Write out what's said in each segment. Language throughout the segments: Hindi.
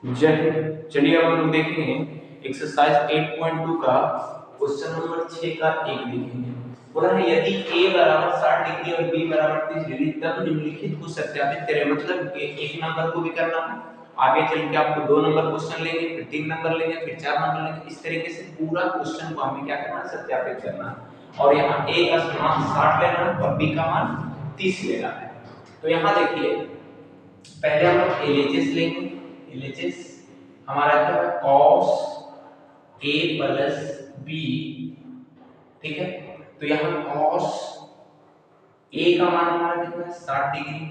जय हिंद। चलिए अब हम लोग देखेंगे एक्सरसाइज 8.2 का क्वेश्चन नंबर 6 का एक देखेंगे। बोला है यदि a बराबर 60 डिग्री और b बराबर 30 डिग्री तब निम्नलिखित को सत्यापित करें। मतलब एक नंबर को भी करना है, आगे चल के आपको 2 नंबर क्वेश्चन लेंगे, फिर 3 नंबर लेंगे, फिर 4 नंबर लेंगे। इस तरीके से पूरा क्वेश्चन को हमें क्या करना है, सत्यापित करना है। और यहाँ a का मान 60 लेना है और b का मान 30 लेना है। तो यहाँ देखिए पहले हम लोग LHS लेंगे। LHS हमारा क्या है, cos a प्लस b, ठीक है। तो यहाँ cos a का मान हमारा कितना है, 60 डिग्री,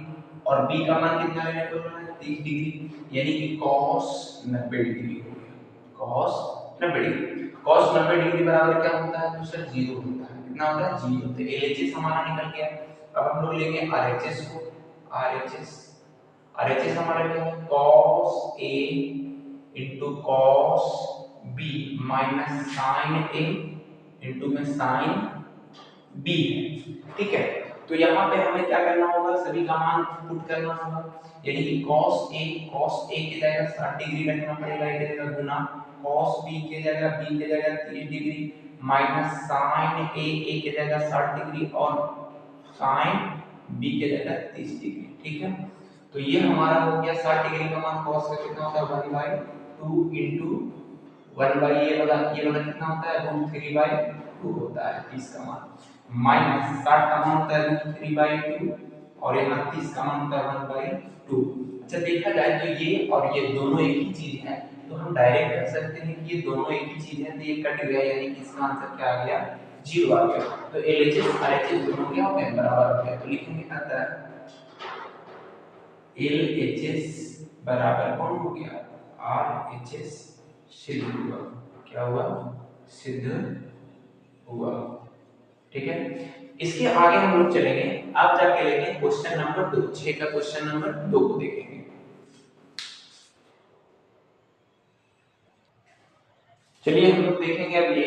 और b का मान कितना लेने को बोला है, 30 डिग्री, यानी कि cos 90 डिग्री हो गया। cos 90 डिग्री, cos 90 डिग्री बराबर क्या होता है, तो सर 0 होता है। कितना होता है, 0। तो LHS हमारा निकल गया। अब हम लोग लेंगे RHS को। RHS RHS हमारा क्या है, cos a into cos b minus sin a into में sin b है, ठीक है। तो यहाँ पे हमें क्या करना होगा, सभी का मान पुट करना होगा, यानी कि cos a की जगह 60 डिग्री रखना पड़ेगा, एक जगह गुना cos b की जगह 30 डिग्री माइनस sin a की जगह 60 डिग्री और sin b की जगह 30 डिग्री, ठीक है। तो ये हमारा हो गया 60 डिग्री का मान cos का कितना होता है, 1/2 इंटू 1 ये वाला कितना होता है, √3/2 होता है 30 का मान, माइनस 60 का मान होता है √3/2 और यहाँ 30 का मान होता है 1/2। अच्छा देखा जाए तो ये और ये दोनों एक ही चीज है, तो हम डायरेक्ट कह सकते हैं कि ये दोनों एक ही चीज है, तो ये कट गया, यानी कि इसका आंसर क्या आ गया, 0 आ गया। तो LHS RHS दोनों क्या हो गए, बराबर हो गए। तो लिखेंगे अतः LHS बराबर कौन हो गया, RHS सिद्ध हुआ। क्या हुआ, सिद्ध हुआ, ठीक है। इसके आगे हम लोग चलेंगे, अब जाके लेंगे क्वेश्चन नंबर 2, 6 का क्वेश्चन नंबर 2 को देखेंगे। चलिए हम लोग देखेंगे अब ये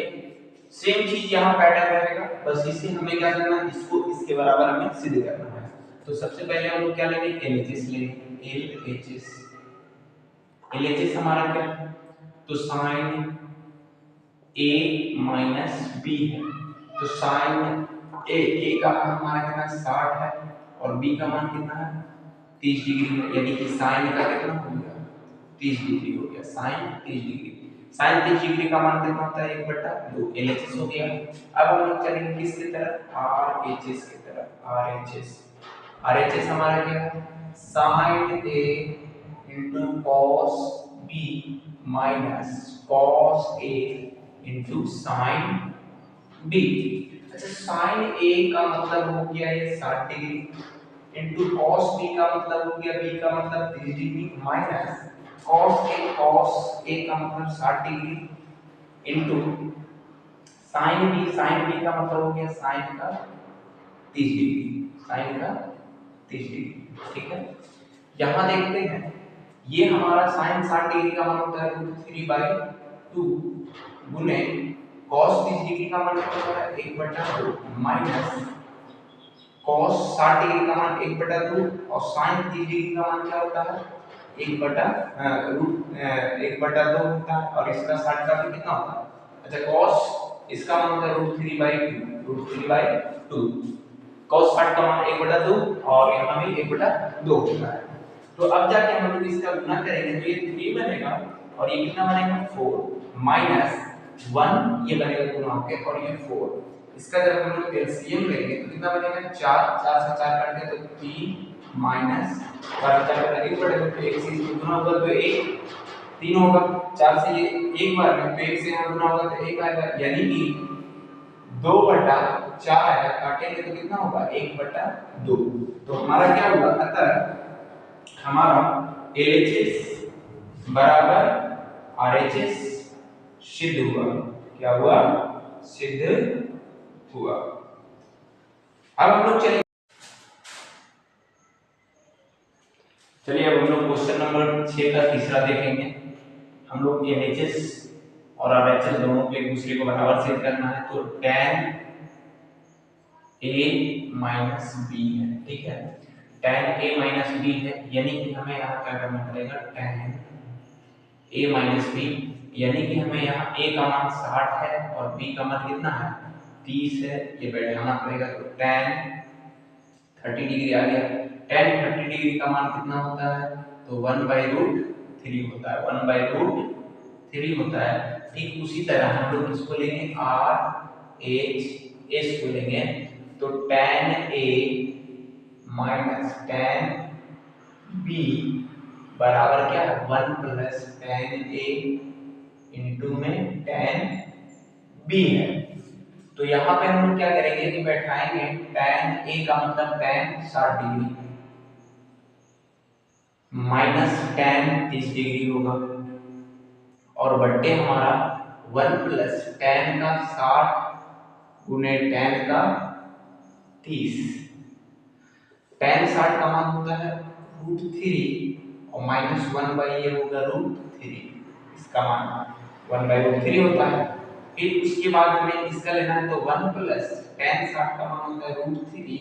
सेम चीज यहाँ पैटर्न रहेगा, बस इसे हमें क्या करना है, इसको इसके बराबर हमें सिद्ध करना है। तो सबसे पहले हम लोग क्या लेंगे, LHS लेंगे। LHS LHS हमारा क्या है, तो sin a माइनस b है। तो sin a का मान हमारा कितना 60 है और b का मान कितना है 30 डिग्री है, यानी कि sin का कितना हो गया 30 डिग्री हो गया, sin 30 डिग्री। sin 30 डिग्री का मान कितना होता है 1/2, LHS हो गया। अब हम लोग चलेंगे किसकी तरफ, RHS की तरफ। RHS हमारा क्या है, sin a into cos b minus cos a into sin b। अच्छा sin a का मतलब हो गया ये 60 डिग्री इंटू cos b का मतलब हो गया, b का मतलब 30 डिग्री माइनस cos a का मतलब 60 डिग्री इंटू sin b का मतलब हो गया sin का 30 डिग्री, sin का 30 डिग्री, ठीक है। यहाँ देखते हैं ये हमारा sin 60 डिग्री का मान होता है √3/2 गुने cos 30 डिग्री का मान होता है 1/2 माइनस cos 60 डिग्री का मान 1/2 और sin 30 डिग्री का मान क्या होता है 1/2 होता है, और इसका 60 का भी कितना होता है, अच्छा cos इसका मान होता है √3/2 cos 60 का मान 1/2 और यहाँ भी 1/2 होता है। तो अब जाके हम लोग इसका गुना करेंगे तो ये 3 बनेगा और ये कितना बनेगा 4 माइनस 1 ये बनेगा गुना होके और ये 4। इसका जब हम लोग एलसीएम लेंगे तो कितना बनेगा 4, 4 से 4 काट गया तो 3 माइनस 4 से 4 काट 1 बनेगा, तो 1 से इसको गुना होगा तो 1 3 होगा, 4 से ये एक बार में तो 1 से यहाँ गुना होगा तो 1 आएगा, यानी कि 2/4 आएगा, काटेंगे तो कितना होगा 1/2। तो हमारा क्या होगा, अतः हमारा LHS बराबर RHS सिद्ध हुआ। क्या हुआ, सिद्ध हुआ। अब हम लोग चलिए अब हम लोग क्वेश्चन नंबर 6 का तीसरा देखेंगे। हम लोग LHS और RHS दोनों को एक दूसरे को बराबर सिद्ध करना है, तो tan a माइनस b है, ठीक है। tan a माइनस b है, यानी कि हमें यहाँ क्या करना पड़ेगा, tan a माइनस बी, यानी कि हमें यहाँ a का मान 60 है और b का मान कितना है 30 है, ये बैठाना पड़ेगा। तो tan 30 डिग्री आ गया। tan 30 डिग्री का मान कितना होता है, तो 1/√3 होता है, 1/√3 होता है। ठीक उसी तरह हम लोग इसको लेंगे RHS को लेंगे, तो tan A minus tan B बराबर क्या है 1 प्लस tan A इंटू में tan B है। तो यहाँ पे हम लोग क्या करेंगे कि बैठाएंगे tan A का मतलब tan 60 degree minus tan 30 degree होगा और बट्टे हमारा 1 प्लस tan का 60 गुने tan का 30। tan 60 का मान होता है √3 और माइनस 1 बाई ये होगा √3, इसका मान 1/√3 होता है। फिर उसके बाद हमें इसका लेना है, तो 1 प्लस tan 60 का मान होता है √3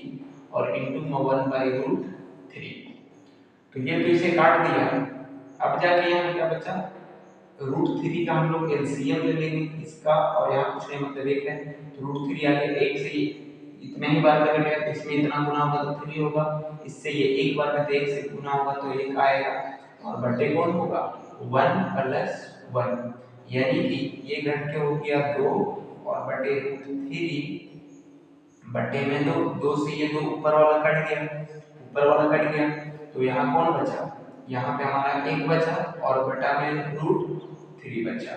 और इंटू में 1/√3। तो ये तो इसे काट दिया। अब जाके यहाँ क्या बचा, √3 का हम लोग एलसीएम ले लेंगे इसका, और यहाँ कुछ नहीं मतलब एक है, तो √3 आ गया, एक से इतने ही बार करेंगे तो इसमें इतना गुना होगा तो 3 होगा, इससे ये एक बार में 1 से गुना होगा तो 1 आएगा और बटे कौन होगा 1 प्लस 1, यानी कि ये घट के हो गया 2 और बटे √3 बटे में 2, 2 से ये 2 ऊपर वाला कट गया, ऊपर वाला कट गया, तो यहाँ कौन बचा, यहाँ पे हमारा 1 बचा और बटा में √3 बचा।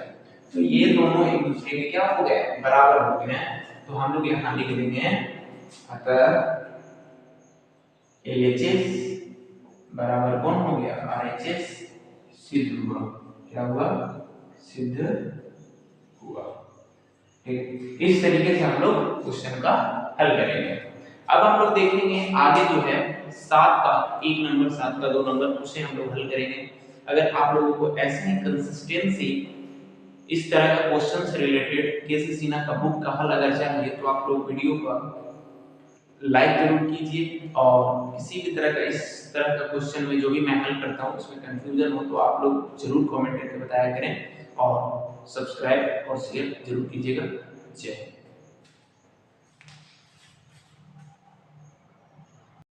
तो ये दोनों एक दूसरे के क्या हो गए बराबर हो गए हैं। तो हम लोग यहाँ लिख देंगे अतः LHS बराबर कौन हो गया RHS सिद्ध हुआ। क्या हुआ, सिद्ध हुआ। ठीक, इस तरीके से हम लोग क्वेश्चन का हल करेंगे। अब हम लोग देखेंगे आगे जो है 7 का 1 नंबर 7 का 2 नंबर उसे हम लोग हल करेंगे। अगर आप लोगों को ऐसे ही कंसिस्टेंसी इस तरह का क्वेश्चन से रिलेटेड केसी सिन्हा का बुक का हल अगर चाहिए तो आप लोग वीडियो को लाइक जरूर कीजिए, और किसी भी तरह का इस तरह का क्वेश्चन में जो भी मैं हल करता हूँ उसमें कंफ्यूजन हो तो आप लोग जरूर कमेंट करके बताया करें, और सब्सक्राइब और शेयर जरूर कीजिएगा। जय हिंद।